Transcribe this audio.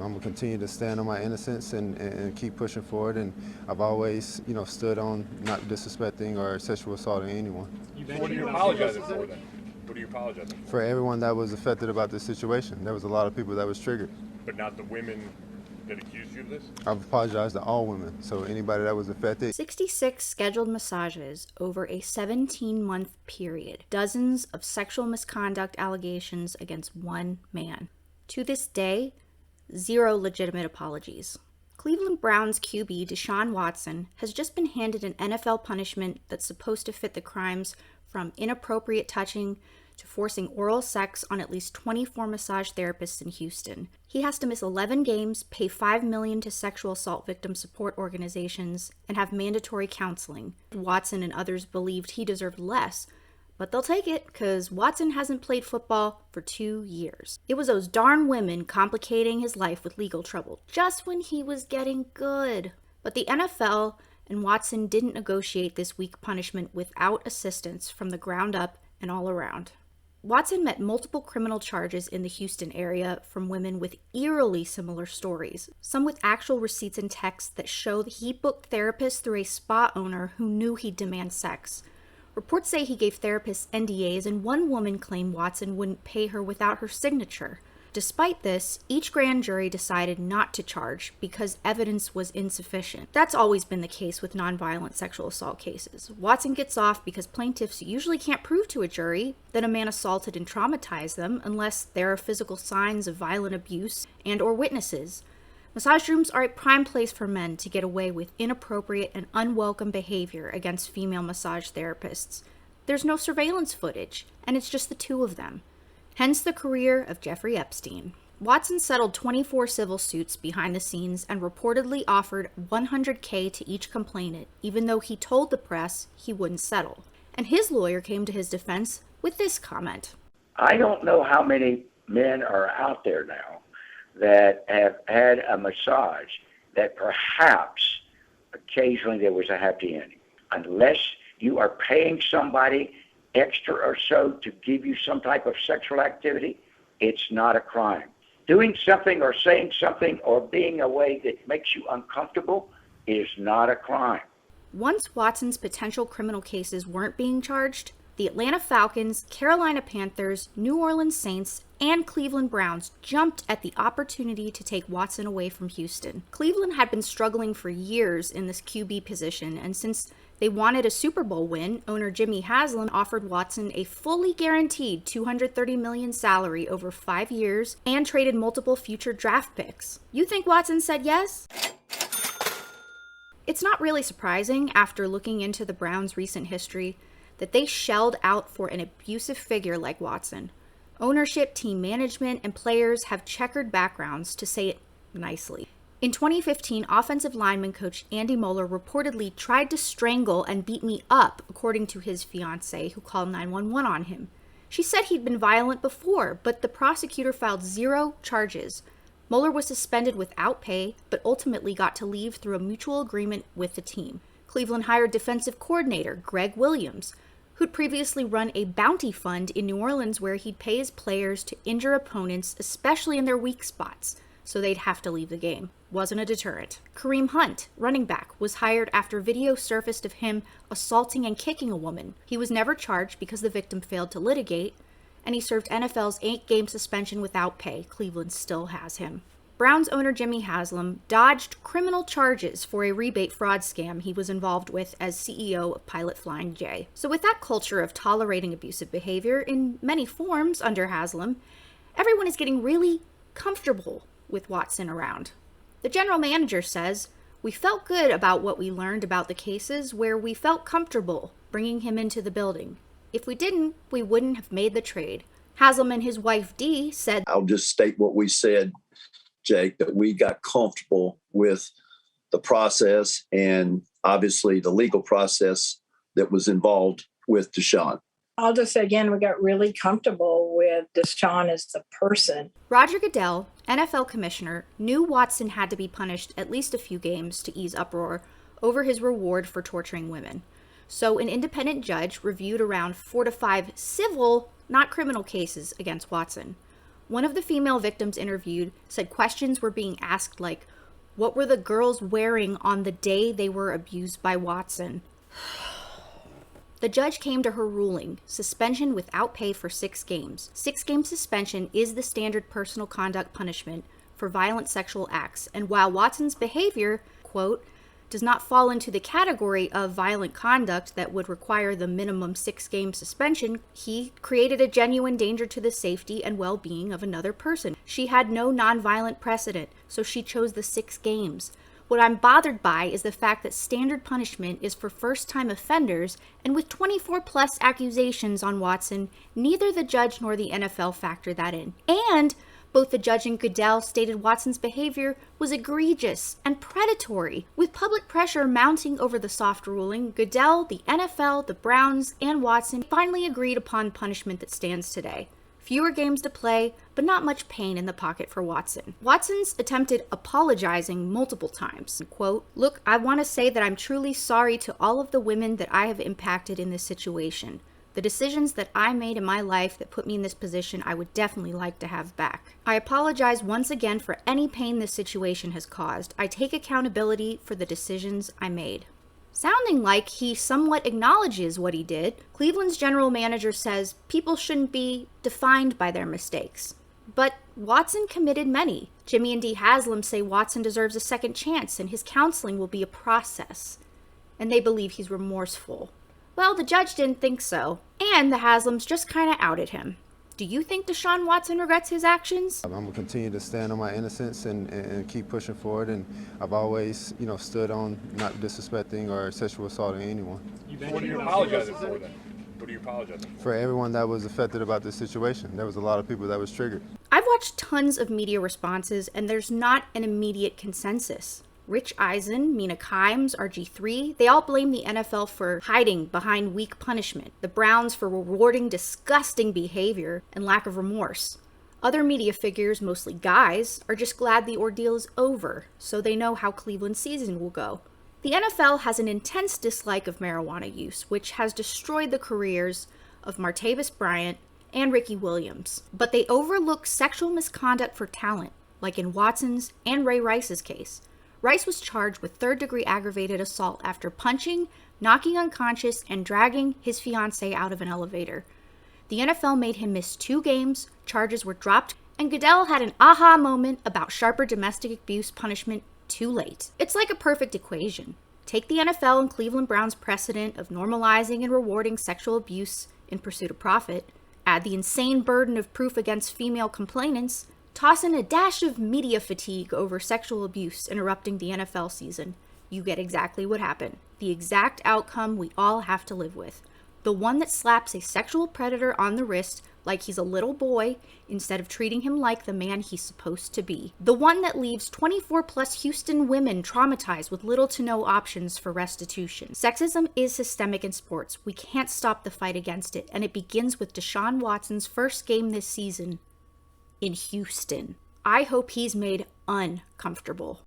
going to continue to stand on my innocence and keep pushing forward. And I've always, stood on not disrespecting or sexual assaulting anyone. What are you apologizing for then? What are you apologizing for? For everyone that was affected about this situation, there was a lot of people that was triggered. But not the women that accused you of this? I've apologized to all women, so anybody that was affected. 66 scheduled massages over a 17-month period. Dozens of sexual misconduct allegations against one man. To this day, 0 legitimate apologies. Cleveland Browns QB Deshaun Watson has just been handed an NFL punishment that's supposed to fit the crimes from inappropriate touching to forcing oral sex on at least 24 massage therapists in Houston. He has to miss 11 games, pay $5 million to sexual assault victim support organizations, and have mandatory counseling. Watson and others believed he deserved less, but they'll take it because Watson hasn't played football for 2 years. It was those darn women complicating his life with legal trouble just when he was getting good. But the NFL and Watson didn't negotiate this weak punishment without assistance from the ground up and all around. Watson met multiple criminal charges in the Houston area from women with eerily similar stories, some with actual receipts and texts that show that he booked therapists through a spa owner who knew he'd demand sex. Reports say he gave therapists NDAs, and one woman claimed Watson wouldn't pay her without her signature. Despite this, each grand jury decided not to charge because evidence was insufficient. That's always been the case with nonviolent sexual assault cases. Watson gets off because plaintiffs usually can't prove to a jury that a man assaulted and traumatized them unless there are physical signs of violent abuse and/or witnesses. Massage rooms are a prime place for men to get away with inappropriate and unwelcome behavior against female massage therapists. There's no surveillance footage, and it's just the two of them. Hence the career of Jeffrey Epstein. Watson settled 24 civil suits behind the scenes and reportedly offered $100K to each complainant, even though he told the press he wouldn't settle. And his lawyer came to his defense with this comment. I don't know how many men are out there now that have had a massage that perhaps occasionally there was a happy ending. Unless you are paying somebody extra or so to give you some type of sexual activity, it's not a crime. Doing something or saying something or being a way that makes you uncomfortable is not a crime. Once Watson's potential criminal cases weren't being charged, the Atlanta Falcons, Carolina Panthers, New Orleans Saints, and Cleveland Browns jumped at the opportunity to take Watson away from Houston. Cleveland had been struggling for years in this QB position, and since they wanted a Super Bowl win, owner Jimmy Haslam offered Watson a fully guaranteed $230 million salary over 5 years and traded multiple future draft picks. You think Watson said yes? It's not really surprising, after looking into the Browns' recent history, that they shelled out for an abusive figure like Watson. Ownership, team management, and players have checkered backgrounds, to say it nicely. In 2015, offensive lineman coach Andy Moeller reportedly tried to strangle and beat me up, according to his fiancée, who called 911 on him. She said he'd been violent before, but the prosecutor filed 0 charges. Moeller was suspended without pay, but ultimately got to leave through a mutual agreement with the team. Cleveland hired defensive coordinator Greg Williams, who'd previously run a bounty fund in New Orleans where he'd pay his players to injure opponents, especially in their weak spots, so they'd have to leave the game. Wasn't a deterrent. Kareem Hunt, running back, was hired after video surfaced of him assaulting and kicking a woman. He was never charged because the victim failed to litigate, and he served NFL's 8-game suspension without pay. Cleveland still has him. Browns owner Jimmy Haslam dodged criminal charges for a rebate fraud scam he was involved with as CEO of Pilot Flying J. So with that culture of tolerating abusive behavior in many forms under Haslam, everyone is getting really comfortable with Watson around. The general manager says, "We felt good about what we learned about the cases where we felt comfortable bringing him into the building. If we didn't, we wouldn't have made the trade." Haslam and his wife Dee said, "I'll just state what we said, Jake, that we got comfortable with the process and obviously the legal process that was involved with Deshaun." I'll just say again, we got really comfortable with Deshaun as the person. Roger Goodell, NFL commissioner, knew Watson had to be punished at least a few games to ease uproar over his reward for torturing women. So an independent judge reviewed around 4 to 5 civil, not criminal cases against Watson. One of the female victims interviewed said questions were being asked like, what were the girls wearing on the day they were abused by Watson? The judge came to her ruling, suspension without pay for 6 games. 6-game suspension is the standard personal conduct punishment for violent sexual acts, and while Watson's behavior, quote, does not fall into the category of violent conduct that would require the minimum 6-game suspension, he created a genuine danger to the safety and well-being of another person. She had no nonviolent precedent, so she chose the 6 games. What I'm bothered by is the fact that standard punishment is for first-time offenders, and with 24-plus accusations on Watson, neither the judge nor the NFL factor that in. And both the judge and Goodell stated Watson's behavior was egregious and predatory. With public pressure mounting over the soft ruling, Goodell, the NFL, the Browns, and Watson finally agreed upon punishment that stands today. Fewer games to play, but not much pain in the pocket for Watson. Watson's attempted apologizing multiple times. Quote, "Look, I want to say that I'm truly sorry to all of the women that I have impacted in this situation. The decisions that I made in my life that put me in this position, I would definitely like to have back. I apologize once again for any pain this situation has caused. I take accountability for the decisions I made." Sounding like he somewhat acknowledges what he did, Cleveland's general manager says people shouldn't be defined by their mistakes. But Watson committed many. Jimmy and Dee Haslam say Watson deserves a second chance and his counseling will be a process. And they believe he's remorseful. Well, the judge didn't think so, and the Haslams just kind of outed him. Do you think Deshaun Watson regrets his actions? I'm going to continue to stand on my innocence and keep pushing forward, and I've always, stood on not disrespecting or sexual assaulting anyone. What are you apologizing for then? What are you apologizing for? For everyone that was affected about this situation, there was a lot of people that was triggered. I've watched tons of media responses, and there's not an immediate consensus. Rich Eisen, Mina Kimes, RG3, they all blame the NFL for hiding behind weak punishment, the Browns for rewarding disgusting behavior and lack of remorse. Other media figures, mostly guys, are just glad the ordeal is over, so they know how Cleveland's season will go. The NFL has an intense dislike of marijuana use, which has destroyed the careers of Martavis Bryant and Ricky Williams. But they overlook sexual misconduct for talent, like in Watson's and Ray Rice's case. Rice was charged with third-degree aggravated assault after punching, knocking unconscious, and dragging his fiancée out of an elevator. The NFL made him miss 2 games, charges were dropped, and Goodell had an aha moment about sharper domestic abuse punishment too late. It's like a perfect equation. Take the NFL and Cleveland Browns precedent of normalizing and rewarding sexual abuse in pursuit of profit, add the insane burden of proof against female complainants, toss in a dash of media fatigue over sexual abuse interrupting the NFL season, you get exactly what happened. The exact outcome we all have to live with. The one that slaps a sexual predator on the wrist like he's a little boy instead of treating him like the man he's supposed to be. The one that leaves 24-plus Houston women traumatized with little to no options for restitution. Sexism is systemic in sports. We can't stop the fight against it, and it begins with Deshaun Watson's first game this season in Houston. I hope he's made uncomfortable.